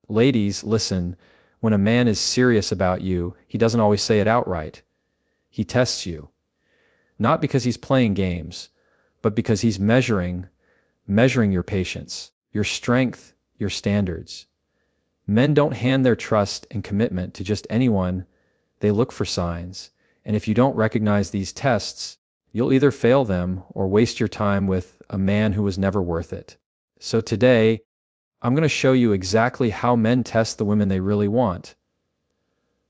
Ladies, listen, when a man is serious about you, he doesn't always say it outright. He tests you. Not because he's playing games, but because he's measuring your patience, your strength, your standards. Men don't hand their trust and commitment to just anyone. They look for signs. And if you don't recognize these tests, you'll either fail them or waste your time with a man who was never worth it. So today, I'm going to show you exactly how men test the women they really want.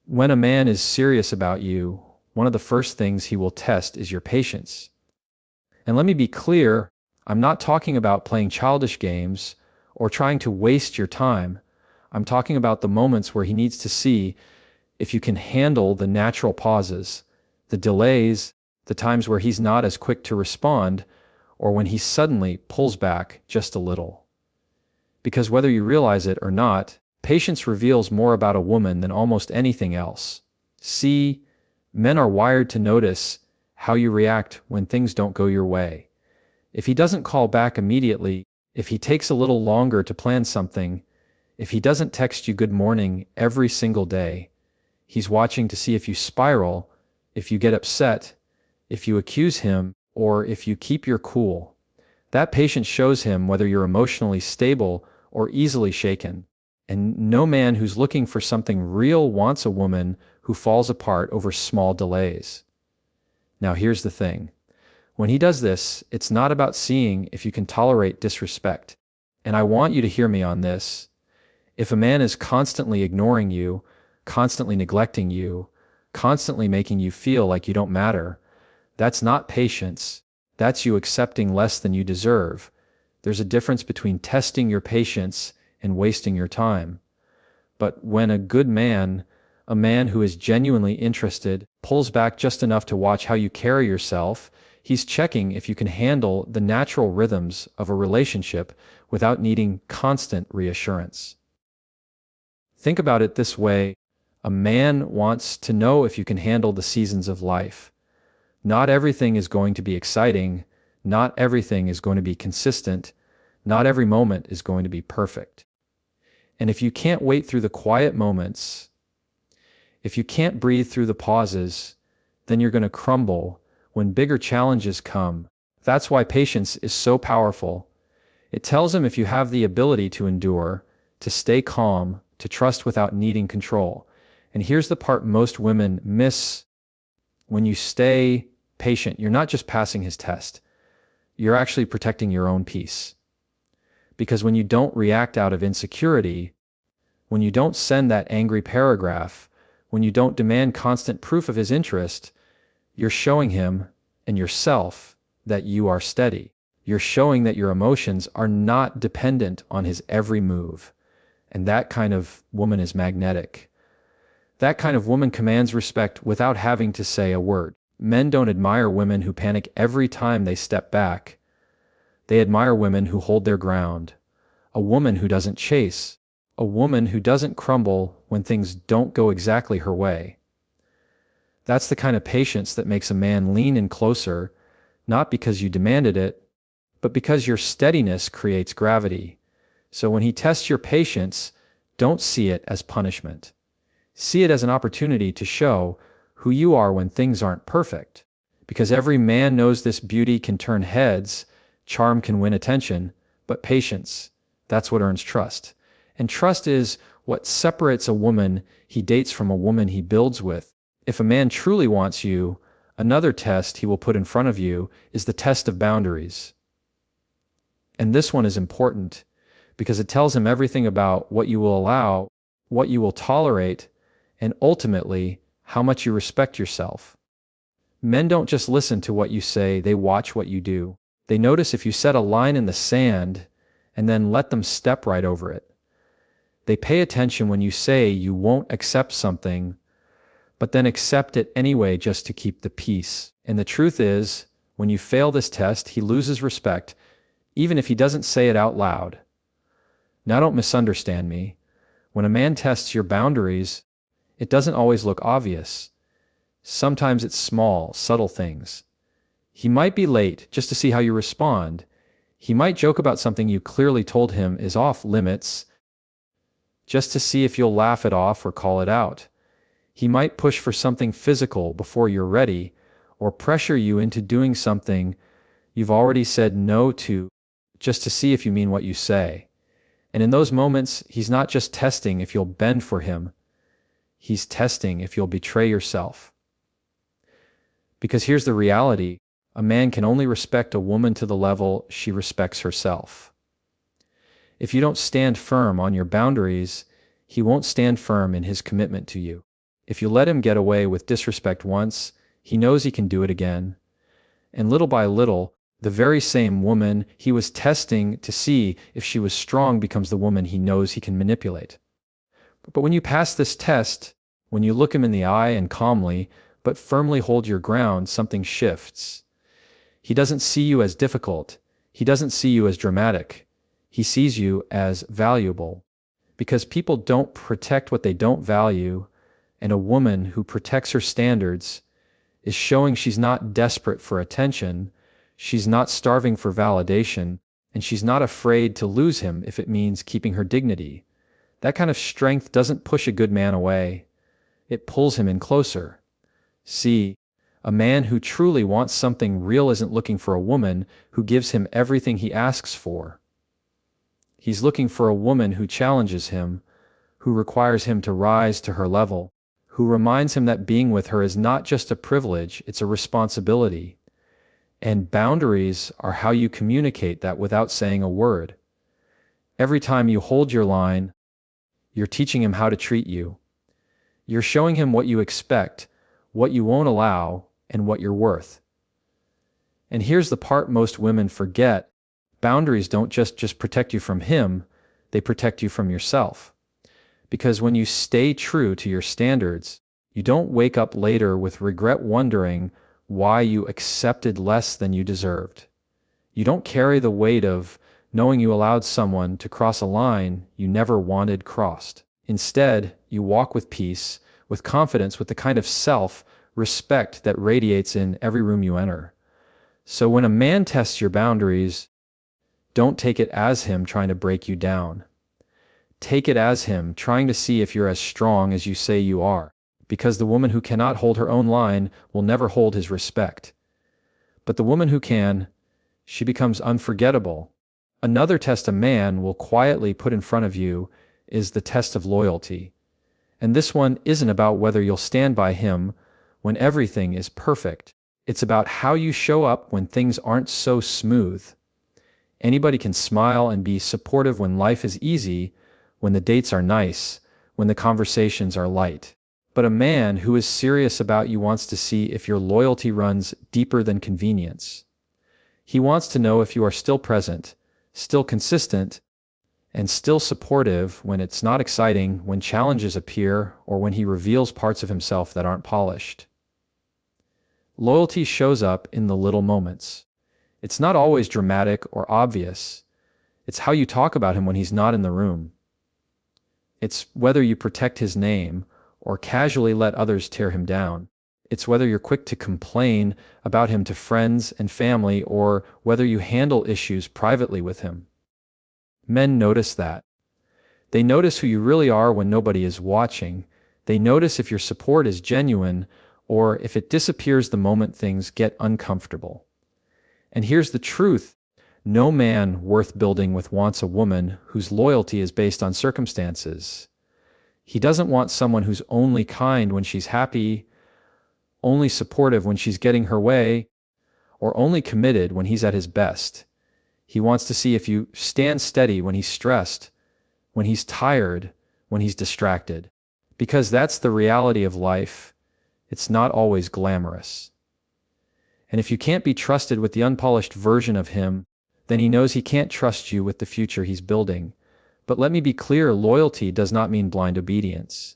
When a man is serious about you, one of the first things he will test is your patience. And let me be clear, I'm not talking about playing childish games or trying to waste your time. I'm talking about the moments where he needs to see if you can handle the natural pauses, the delays, the times where he's not as quick to respond, or when he suddenly pulls back just a little. Because whether you realize it or not, patience reveals more about a woman than almost anything else. See, men are wired to notice how you react when things don't go your way. If he doesn't call back immediately, if he takes a little longer to plan something, if he doesn't text you good morning every single day, he's watching to see if you spiral, if you get upset, if you accuse him, or if you keep your cool. That patience shows him whether you're emotionally stable or easily shaken. And no man who's looking for something real wants a woman who falls apart over small delays. Now here's the thing. When he does this, it's not about seeing if you can tolerate disrespect. And I want you to hear me on this. If a man is constantly ignoring you, constantly neglecting you, constantly making you feel like you don't matter, that's not patience. That's you accepting less than you deserve. There's a difference between testing your patience and wasting your time. But when a good man, a man who is genuinely interested, pulls back just enough to watch how you carry yourself, he's checking if you can handle the natural rhythms of a relationship without needing constant reassurance. Think about it this way. A man wants to know if you can handle the seasons of life. Not everything is going to be exciting. Not everything is going to be consistent. Not every moment is going to be perfect. And if you can't wait through the quiet moments, if you can't breathe through the pauses, then you're going to crumble when bigger challenges come. That's why patience is so powerful. It tells him if you have the ability to endure, to stay calm, to trust without needing control. And here's the part most women miss. When you stay patient, you're not just passing his test. You're actually protecting your own peace. Because when you don't react out of insecurity, when you don't send that angry paragraph, when you don't demand constant proof of his interest, you're showing him and yourself that you are steady. You're showing that your emotions are not dependent on his every move. And that kind of woman is magnetic. That kind of woman commands respect without having to say a word. Men don't admire women who panic every time they step back. They admire women who hold their ground. A woman who doesn't chase. A woman who doesn't crumble when things don't go exactly her way. That's the kind of patience that makes a man lean in closer, not because you demanded it, but because your steadiness creates gravity. So when he tests your patience, don't see it as punishment. See it as an opportunity to show who you are when things aren't perfect. Because every man knows this: beauty can turn heads, charm can win attention, but patience, that's what earns trust. And trust is what separates a woman he dates from a woman he builds with. If a man truly wants you, another test he will put in front of you is the test of boundaries. And this one is important because it tells him everything about what you will allow, what you will tolerate, and ultimately, how much you respect yourself. Men don't just listen to what you say, they watch what you do. They notice if you set a line in the sand and then let them step right over it. They pay attention when you say you won't accept something, but then accept it anyway just to keep the peace. And the truth is, when you fail this test, he loses respect, even if he doesn't say it out loud. Now don't misunderstand me. When a man tests your boundaries, it doesn't always look obvious. Sometimes it's small, subtle things. He might be late just to see how you respond. He might joke about something you clearly told him is off limits. just to see if you'll laugh it off or call it out. He might push for something physical before you're ready, or pressure you into doing something you've already said no to, just to see if you mean what you say. And in those moments, he's not just testing if you'll bend for him, he's testing if you'll betray yourself. Because here's the reality: a man can only respect a woman to the level she respects herself. If you don't stand firm on your boundaries, he won't stand firm in his commitment to you. If you let him get away with disrespect once, he knows he can do it again. And little by little, the very same woman he was testing to see if she was strong becomes the woman he knows he can manipulate. But when you pass this test, when you look him in the eye and calmly, but firmly hold your ground, something shifts. He doesn't see you as difficult. He doesn't see you as dramatic. He sees you as valuable. Because people don't protect what they don't value, and a woman who protects her standards is showing she's not desperate for attention, she's not starving for validation, and she's not afraid to lose him if it means keeping her dignity. That kind of strength doesn't push a good man away. It pulls him in closer. See, a man who truly wants something real isn't looking for a woman who gives him everything he asks for. He's looking for a woman who challenges him, who requires him to rise to her level, who reminds him that being with her is not just a privilege, it's a responsibility. And boundaries are how you communicate that without saying a word. Every time you hold your line, you're teaching him how to treat you. You're showing him what you expect, what you won't allow, and what you're worth. And here's the part most women forget: boundaries don't just protect you from him, they protect you from yourself. Because when you stay true to your standards, you don't wake up later with regret wondering why you accepted less than you deserved. You don't carry the weight of knowing you allowed someone to cross a line you never wanted crossed. Instead, you walk with peace, with confidence, with the kind of self-respect that radiates in every room you enter. So when a man tests your boundaries, don't take it as him trying to break you down. Take it as him trying to see if you're as strong as you say you are, because the woman who cannot hold her own line will never hold his respect. But the woman who can, she becomes unforgettable. Another test a man will quietly put in front of you is the test of loyalty. And this one isn't about whether you'll stand by him when everything is perfect. It's about how you show up when things aren't so smooth. Anybody can smile and be supportive when life is easy, when the dates are nice, when the conversations are light. But a man who is serious about you wants to see if your loyalty runs deeper than convenience. He wants to know if you are still present, still consistent, and still supportive when it's not exciting, when challenges appear, or when he reveals parts of himself that aren't polished. Loyalty shows up in the little moments. It's not always dramatic or obvious. It's how you talk about him when he's not in the room. It's whether you protect his name or casually let others tear him down. It's whether you're quick to complain about him to friends and family, or whether you handle issues privately with him. Men notice that. They notice who you really are when nobody is watching. They notice if your support is genuine or if it disappears the moment things get uncomfortable. And here's the truth: no man worth building with wants a woman whose loyalty is based on circumstances. He doesn't want someone who's only kind when she's happy, only supportive when she's getting her way, or only committed when he's at his best. He wants to see if you stand steady when he's stressed, when he's tired, when he's distracted. Because that's the reality of life. It's not always glamorous. And if you can't be trusted with the unpolished version of him, then he knows he can't trust you with the future he's building. But let me be clear, loyalty does not mean blind obedience.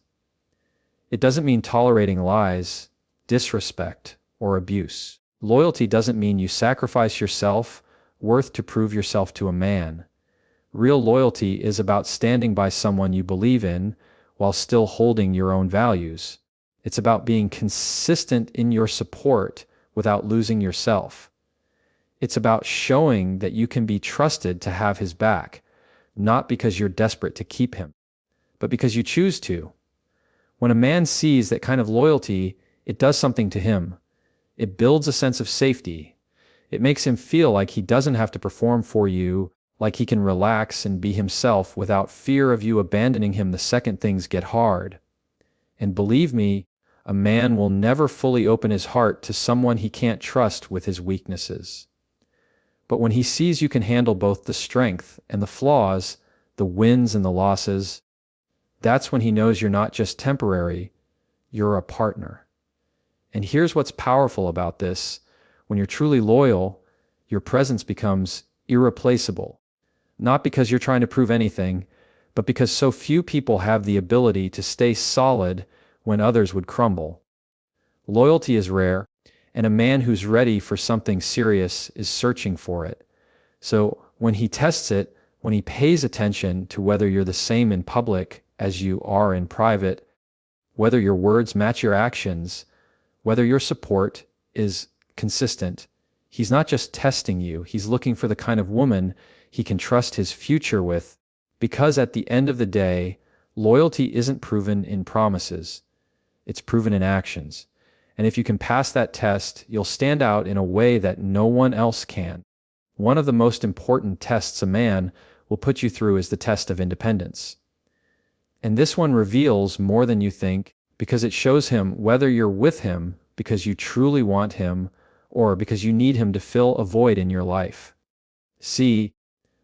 It doesn't mean tolerating lies, disrespect, or abuse. Loyalty doesn't mean you sacrifice yourself, worth to prove yourself to a man. Real loyalty is about standing by someone you believe in while still holding your own values. It's about being consistent in your support without losing yourself. It's about showing that you can be trusted to have his back, not because you're desperate to keep him, but because you choose to. When a man sees that kind of loyalty, it does something to him. It builds a sense of safety. It makes him feel like he doesn't have to perform for you, like he can relax and be himself without fear of you abandoning him the second things get hard. And believe me, a man will never fully open his heart to someone he can't trust with his weaknesses. But when he sees you can handle both the strength and the flaws, the wins and the losses, that's when he knows you're not just temporary, you're a partner. And here's what's powerful about this. When you're truly loyal, your presence becomes irreplaceable. Not because you're trying to prove anything, but because so few people have the ability to stay solid when others would crumble. Loyalty is rare, and a man who's ready for something serious is searching for it. So when he tests it, when he pays attention to whether you're the same in public as you are in private, whether your words match your actions, whether your support is consistent, he's not just testing you, he's looking for the kind of woman he can trust his future with, because at the end of the day, loyalty isn't proven in promises, it's proven in actions. And if you can pass that test, you'll stand out in a way that no one else can. One of the most important tests a man will put you through is the test of independence. And this one reveals more than you think, because it shows him whether you're with him because you truly want him or because you need him to fill a void in your life. See,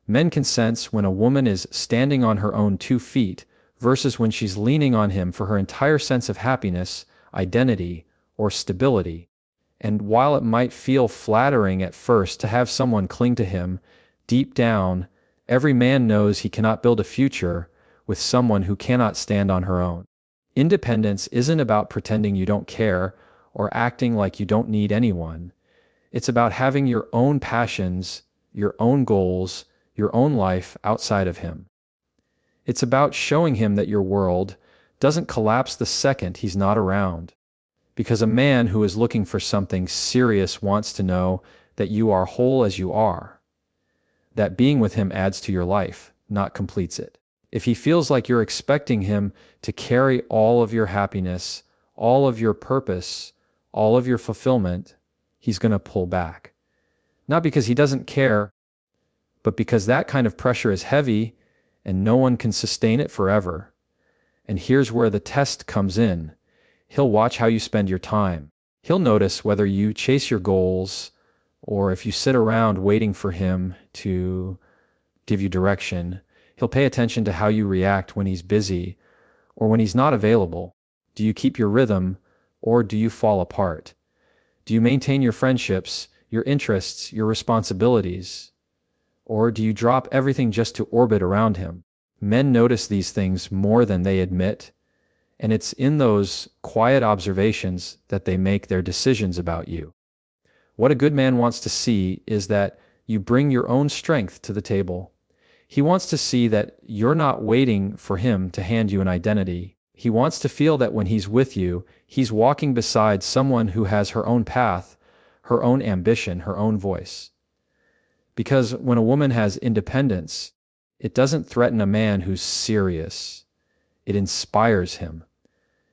men can sense when a woman is standing on her own 2 feet versus when she's leaning on him for her entire sense of happiness, identity, or stability. And while it might feel flattering at first to have someone cling to him, deep down, every man knows he cannot build a future with someone who cannot stand on her own. Independence isn't about pretending you don't care or acting like you don't need anyone. It's about having your own passions, your own goals, your own life outside of him. It's about showing him that your world doesn't collapse the second he's not around. Because a man who is looking for something serious wants to know that you are whole as you are. That being with him adds to your life, not completes it. If he feels like you're expecting him to carry all of your happiness, all of your purpose, all of your fulfillment, he's going to pull back. Not because he doesn't care, but because that kind of pressure is heavy and no one can sustain it forever. And here's where the test comes in. He'll watch how you spend your time. He'll notice whether you chase your goals or if you sit around waiting for him to give you direction. He'll pay attention to how you react when he's busy or when he's not available. Do you keep your rhythm or do you fall apart? Do you maintain your friendships, your interests, your responsibilities? Or do you drop everything just to orbit around him? Men notice these things more than they admit. And it's in those quiet observations that they make their decisions about you. What a good man wants to see is that you bring your own strength to the table. He wants to see that you're not waiting for him to hand you an identity. He wants to feel that when he's with you, he's walking beside someone who has her own path, her own ambition, her own voice. Because when a woman has independence, it doesn't threaten a man who's serious. It inspires him.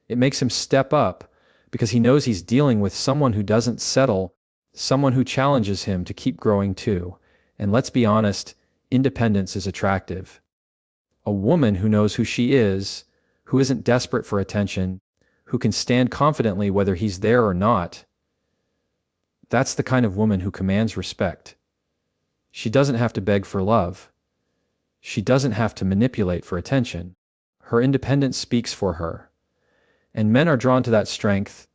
It makes him step up because he knows he's dealing with someone who doesn't settle, someone who challenges him to keep growing too. And let's be honest, independence is attractive. A woman who knows who she is, who isn't desperate for attention, who can stand confidently whether he's there or not, that's the kind of woman who commands respect. She doesn't have to beg for love. She doesn't have to manipulate for attention. Her independence speaks for her. And men are drawn to that strength,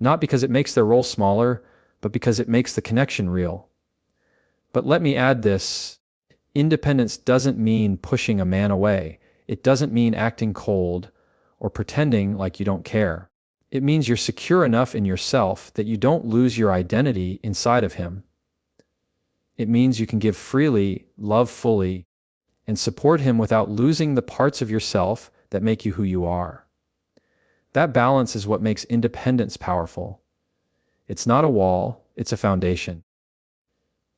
not because it makes their role smaller, but because it makes the connection real. But let me add this, independence doesn't mean pushing a man away. It doesn't mean acting cold or pretending like you don't care. It means you're secure enough in yourself that you don't lose your identity inside of him. It means you can give freely, love fully, and support him without losing the parts of yourself that make you who you are. That balance is what makes independence powerful. It's not a wall, it's a foundation.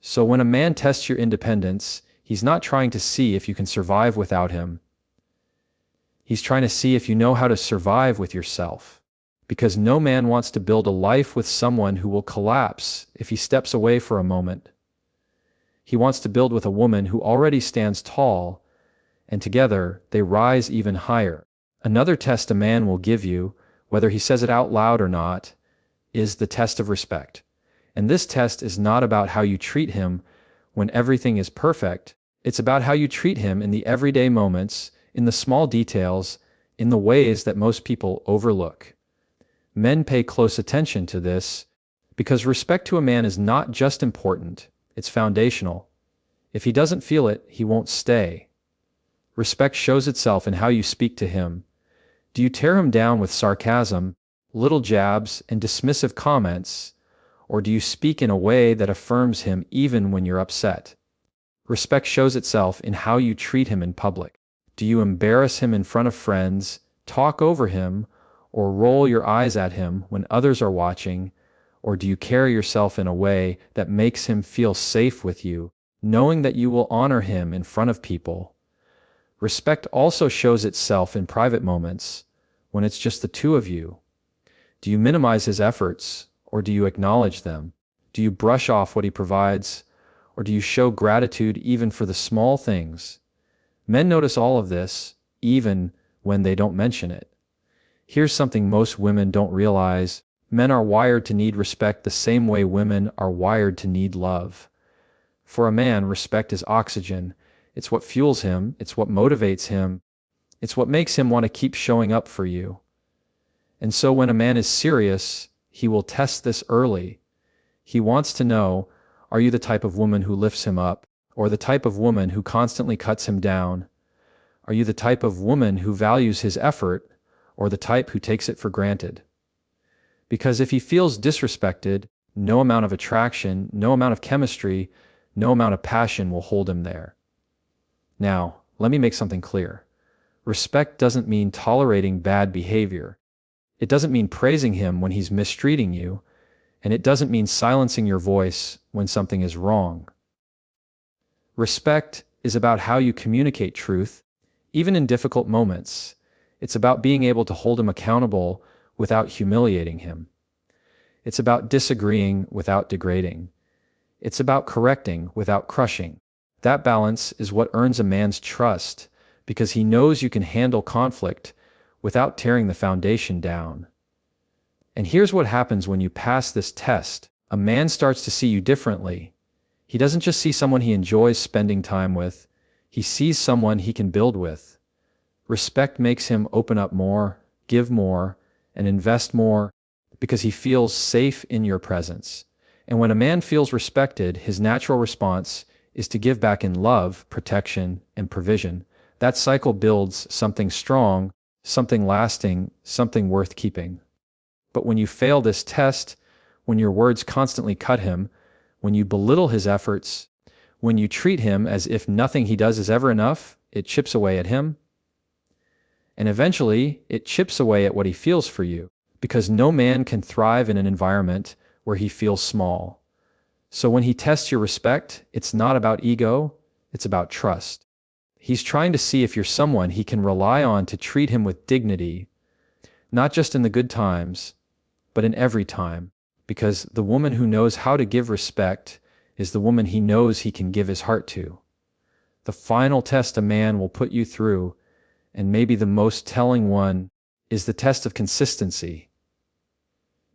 So when a man tests your independence, he's not trying to see if you can survive without him. He's trying to see if you know how to survive with yourself. Because no man wants to build a life with someone who will collapse if he steps away for a moment. He wants to build with a woman who already stands tall, and together they rise even higher. Another test a man will give you, whether he says it out loud or not, is the test of respect. And this test is not about how you treat him when everything is perfect. It's about how you treat him in the everyday moments, in the small details, in the ways that most people overlook. Men pay close attention to this because respect to a man is not just important, it's foundational. If he doesn't feel it, he won't stay. Respect shows itself in how you speak to him. Do you tear him down with sarcasm, little jabs, and dismissive comments, or do you speak in a way that affirms him even when you're upset? Respect shows itself in how you treat him in public. Do you embarrass him in front of friends, talk over him, or roll your eyes at him when others are watching, or do you carry yourself in a way that makes him feel safe with you, knowing that you will honor him in front of people? Respect also shows itself in private moments, when it's just the two of you. Do you minimize his efforts, or do you acknowledge them? Do you brush off what he provides, or do you show gratitude even for the small things? Men notice all of this, even when they don't mention it. Here's something most women don't realize. Men are wired to need respect the same way women are wired to need love. For a man, respect is oxygen. It's what fuels him, it's what motivates him, it's what makes him want to keep showing up for you. And so when a man is serious, he will test this early. He wants to know, are you the type of woman who lifts him up, or the type of woman who constantly cuts him down? Are you the type of woman who values his effort, or the type who takes it for granted? Because if he feels disrespected, no amount of attraction, no amount of chemistry, no amount of passion will hold him there. Now, let me make something clear. Respect doesn't mean tolerating bad behavior. It doesn't mean praising him when he's mistreating you, and it doesn't mean silencing your voice when something is wrong. Respect is about how you communicate truth, even in difficult moments. It's about being able to hold him accountable without humiliating him. It's about disagreeing without degrading. It's about correcting without crushing. That balance is what earns a man's trust, because he knows you can handle conflict without tearing the foundation down. And here's what happens when you pass this test. A man starts to see you differently. He doesn't just see someone he enjoys spending time with, he sees someone he can build with. Respect makes him open up more, give more, and invest more because he feels safe in your presence. And when a man feels respected, his natural response is to give back in love, protection, and provision. That cycle builds something strong, something lasting, something worth keeping. But when you fail this test, when your words constantly cut him, when you belittle his efforts, when you treat him as if nothing he does is ever enough, it chips away at him. And eventually, it chips away at what he feels for you, because no man can thrive in an environment where he feels small. So when he tests your respect, it's not about ego, it's about trust. He's trying to see if you're someone he can rely on to treat him with dignity, not just in the good times, but in every time, because the woman who knows how to give respect is the woman he knows he can give his heart to. The final test a man will put you through, and maybe the most telling one, is the test of consistency.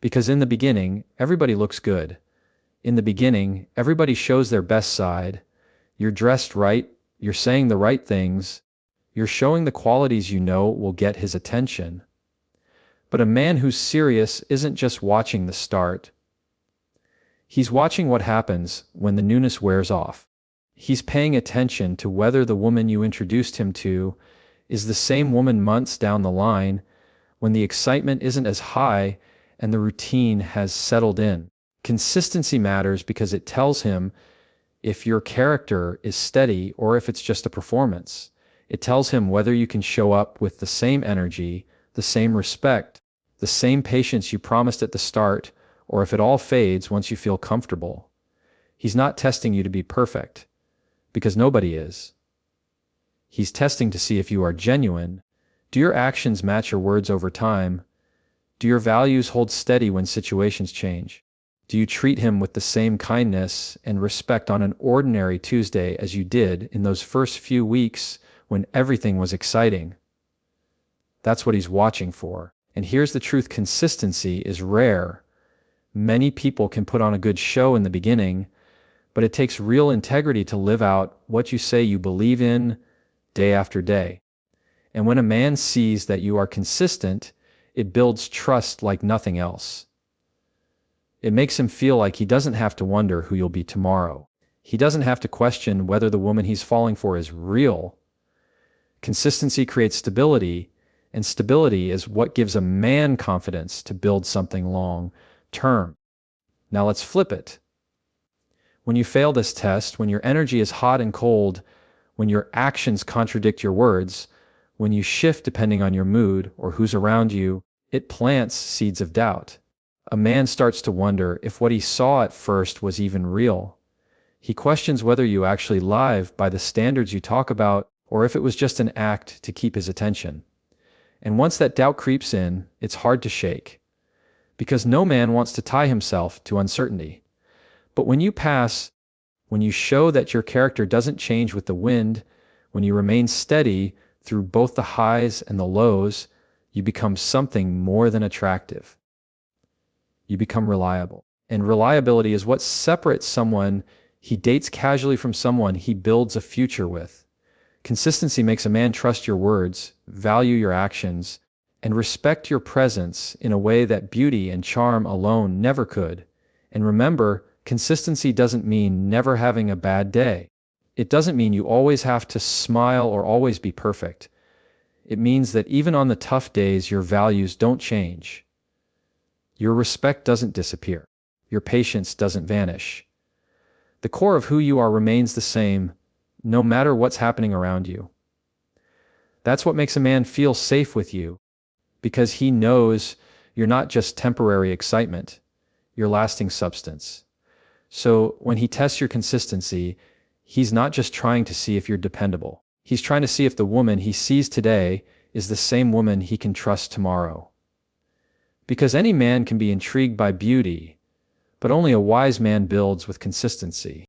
Because in the beginning, everybody looks good. In the beginning, everybody shows their best side. You're dressed right, you're saying the right things, you're showing the qualities you know will get his attention. But a man who's serious isn't just watching the start. He's watching what happens when the newness wears off. He's paying attention to whether the woman you introduced him to is the same woman months down the line when the excitement isn't as high and the routine has settled in. Consistency matters because it tells him if your character is steady or if it's just a performance. It tells him whether you can show up with the same energy, the same respect, the same patience you promised at the start, or if it all fades once you feel comfortable. He's not testing you to be perfect, because nobody is. He's testing to see if you are genuine. Do your actions match your words over time? Do your values hold steady when situations change? Do you treat him with the same kindness and respect on an ordinary Tuesday as you did in those first few weeks when everything was exciting? That's what he's watching for. And here's the truth: consistency is rare. Many people can put on a good show in the beginning, but it takes real integrity to live out what you say you believe in day after day. And when a man sees that you are consistent, it builds trust like nothing else. It makes him feel like he doesn't have to wonder who you'll be tomorrow. He doesn't have to question whether the woman he's falling for is real. Consistency creates stability, and stability is what gives a man confidence to build something long term. Now let's flip it. When you fail this test, when your energy is hot and cold, when your actions contradict your words, when you shift depending on your mood or who's around you, it plants seeds of doubt. A man starts to wonder if what he saw at first was even real. He questions whether you actually live by the standards you talk about, or if it was just an act to keep his attention. And once that doubt creeps in, it's hard to shake, because no man wants to tie himself to uncertainty. But when you pass, when you show that your character doesn't change with the wind, when you remain steady through both the highs and the lows, you become something more than attractive. You become reliable. And reliability is what separates someone he dates casually from someone he builds a future with. Consistency makes a man trust your words, value your actions, and respect your presence in a way that beauty and charm alone never could. And remember, consistency doesn't mean never having a bad day. It doesn't mean you always have to smile or always be perfect. It means that even on the tough days, your values don't change. Your respect doesn't disappear. Your patience doesn't vanish. The core of who you are remains the same, no matter what's happening around you. That's what makes a man feel safe with you, because he knows you're not just temporary excitement, you're lasting substance. So when he tests your consistency, he's not just trying to see if you're dependable. He's trying to see if the woman he sees today is the same woman he can trust tomorrow. Because any man can be intrigued by beauty, but only a wise man builds with consistency.